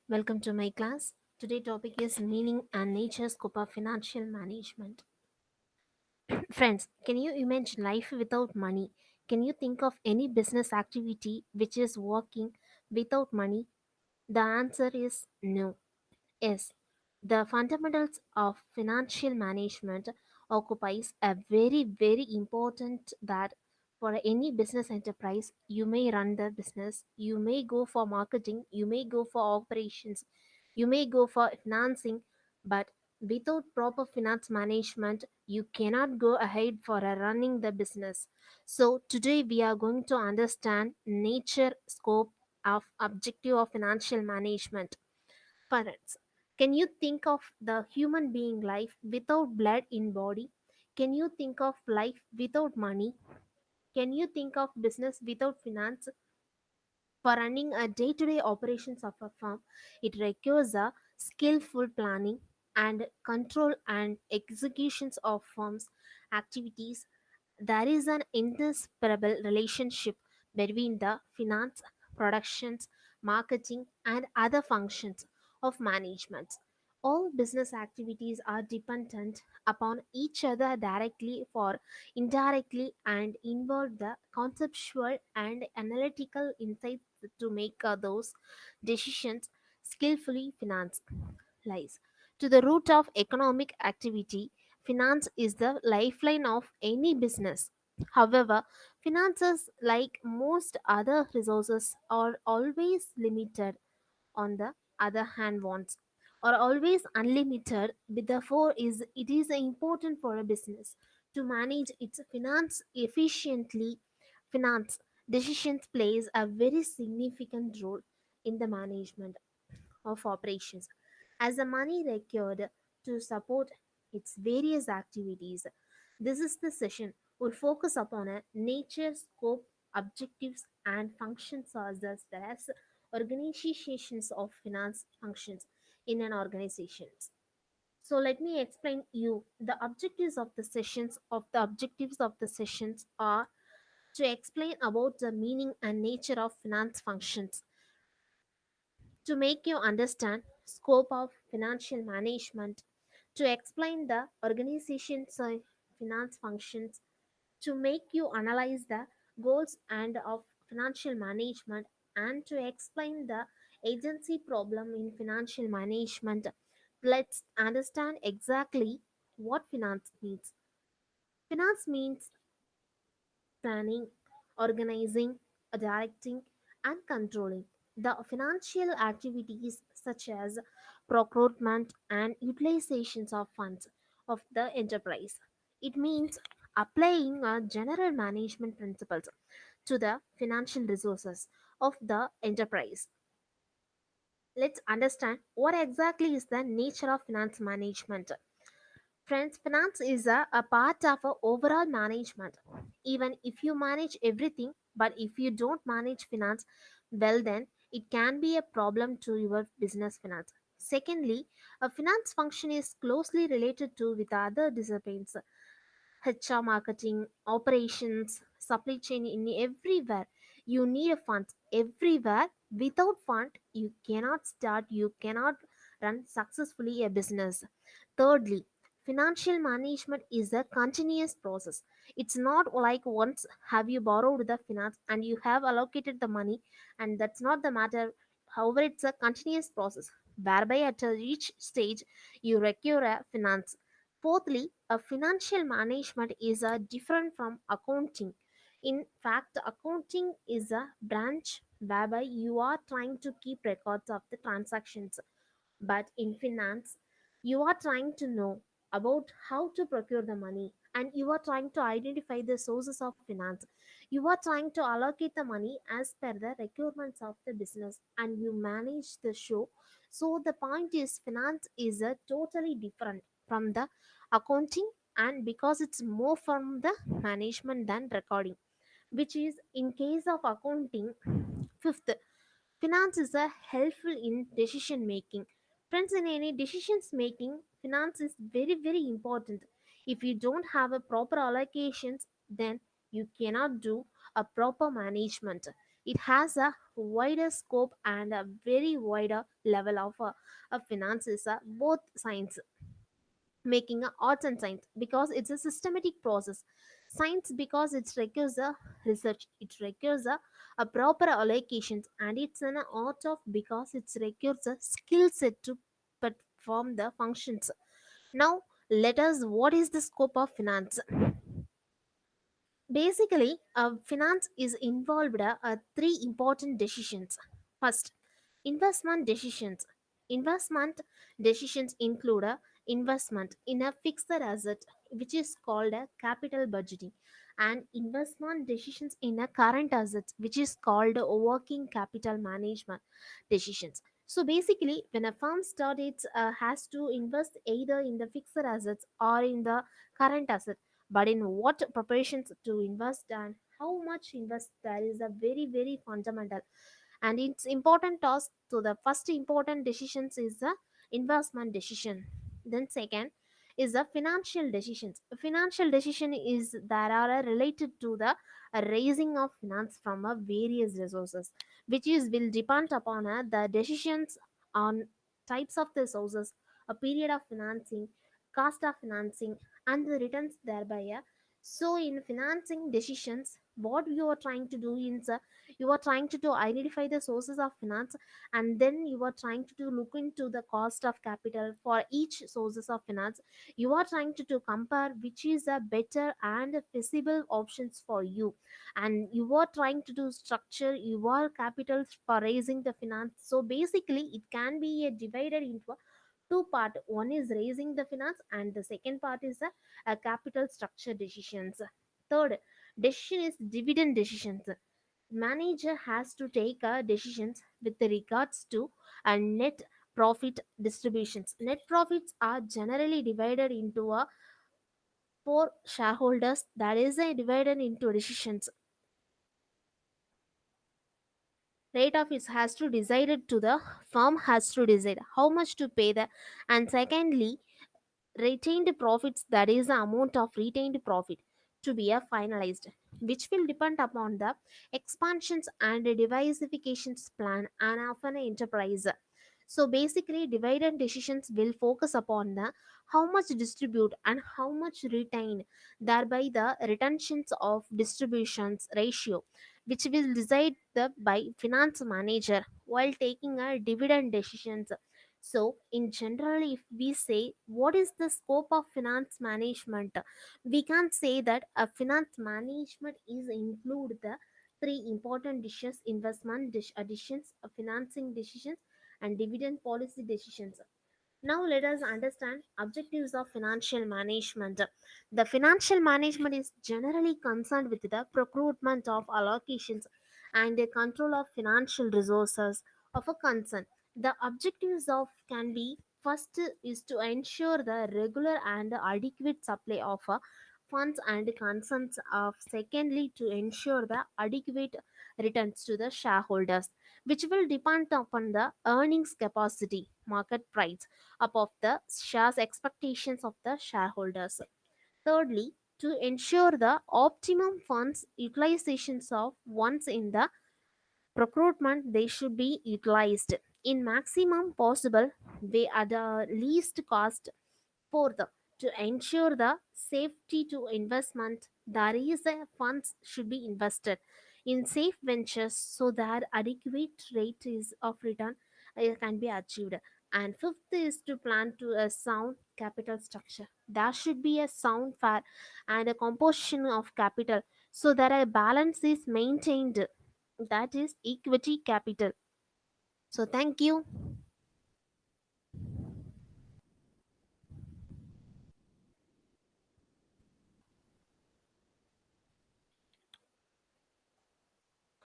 Welcome to my class. Today topic is meaning and nature scope of financial management. Friends, can you imagine life without money? Can you think of any business activity which is working without money? The answer is no. Yes, the fundamentals of financial management occupies a very important that for any business enterprise you may run the business, you may go for marketing, you may go for operations, you may go for financing, but without proper finance management you cannot go ahead for a running the business. So today we are going to understand nature scope of objective of financial management. Parents, can you think of the human being life without blood in body? Can you think of life without money? Can you think of business without finance? For running a day-to-day operations of a firm, it requires a skillful planning and control and executions of firm's activities. There is an inseparable relationship between the finance, productions, marketing, and other functions of management. All business activities are dependent upon each other directly or indirectly and involve the conceptual and analytical insights to make those decisions skillfully finance lies. To the root of economic activity, finance is the lifeline of any business. However, finances, like most other resources, are always limited. On the other hand, wants are always unlimited. Therefore, it is important for a business to manage its finance efficiently. Finance decisions plays a very significant role in the management of operations as the money required to support its various activities. This is the session will focus upon a nature, scope, objectives, and functions as well as organizations of finance functions in an organization. So let me explain you the objectives of the sessions are to explain about the meaning and nature of finance functions, to make you understand scope of financial management, to explain the organization's finance functions, to make you analyze the goals and of financial management, and to explain the agency problem in financial management. Let's understand exactly what finance means. Finance means planning, organizing, directing, and controlling the financial activities such as procurement and utilizations of funds of the enterprise. It means applying a general management principles to the financial resources of the enterprise. Let's understand what exactly is the nature of finance management. Friends, finance is a part of a overall management. Even if you manage everything, but if you don't manage finance well, then it can be a problem to your business finance. Secondly, a finance function is closely related to with other disciplines, HR, marketing, operations, supply chain in everywhere. You need a fund everywhere. Without fund, you cannot start, you cannot run successfully a business. Thirdly, financial management is a continuous process. It's not like once have you borrowed the finance and you have allocated the money, and that's not the matter. However, it's a continuous process whereby at each stage you require a finance. Fourthly, a financial management is different from accounting. In fact, accounting is a branch whereby you are trying to keep records of the transactions, but in finance, you are trying to know about how to procure the money, and you are trying to identify the sources of finance. You are trying to allocate the money as per the requirements of the business, and you manage the show. So the point is finance is a totally different from the accounting, and because it's more from the management than recording, which is in case of accounting. Fifth, finance is a helpful in decision making. Friends, in any decisions making, finance is very important. If you don't have a proper allocations, then you cannot do a proper management. It has a wider scope and a very wider level of finances, both science, making a arts and science because it's a systematic process. Science because it requires a research, it requires a proper allocations, and it's an art of because it requires a skill set to perform the functions. Now, let us, what is the scope of finance? Basically, finance is involved three important decisions. First, investment decisions. Investment decisions include a investment in a fixed asset, which is called a capital budgeting, and investment decisions in a current asset, which is called a working capital management decisions. So basically, when a firm starts, it has to invest either in the fixed assets or in the current asset, but in what preparations to invest and how much invest, that is a very fundamental, and it's important task. So the first important decisions is the investment decision. Then second is the financial decisions. Financial decision is that are related to the raising of finance from various resources, which is will depend upon the decisions on types of the sources, a period of financing, cost of financing, and the returns thereby. So in financing decisions, what you are trying to do is you are trying to identify the sources of finance, and then you are trying to look into the cost of capital for each sources of finance. You are trying to compare which is a better and feasible options for you, and you are trying to do structure your capital for raising the finance. So basically it can be divided into two part. One is raising the finance, and the second part is a capital structure decisions. Third decision is dividend decisions. Manager has to take decisions with regards to net profit distributions. Net profits are generally divided into four shareholders, that is divided into decisions. Rate of it has to decided to the firm has to decide how much to pay the, and secondly retained profits, that is the amount of retained profit to be finalized, which will depend upon the expansions and diversifications plan and of an enterprise. So basically dividend decisions will focus upon the how much distribute and how much retain, thereby the retentions of distributions ratio, which will decide the by finance manager while taking a dividend decisions. So, in general, if we say what is the scope of finance management, we can say that a finance management is include the three important dishes: investment additions, financing decisions, and dividend policy decisions. Now let us understand objectives of financial management. The financial management is generally concerned with the procurement of allocations and the control of financial resources of a concern. The objectives of can be: first is to ensure the regular and adequate supply of funds and concerns of, secondly to ensure the adequate returns to the shareholders, which will depend upon the earnings capacity, market price above the shares expectations of the shareholders. Thirdly, to ensure the optimum funds utilizations of once in the procurement, they should be utilized in maximum possible way at the least cost. Fourth, to ensure the safety to investment, there is a funds should be invested in safe ventures so that adequate rate is of return can be achieved. And fifth is to plan to a sound capital structure. There should be a sound fair and a composition of capital so that a balance is maintained, that is equity capital. So thank you.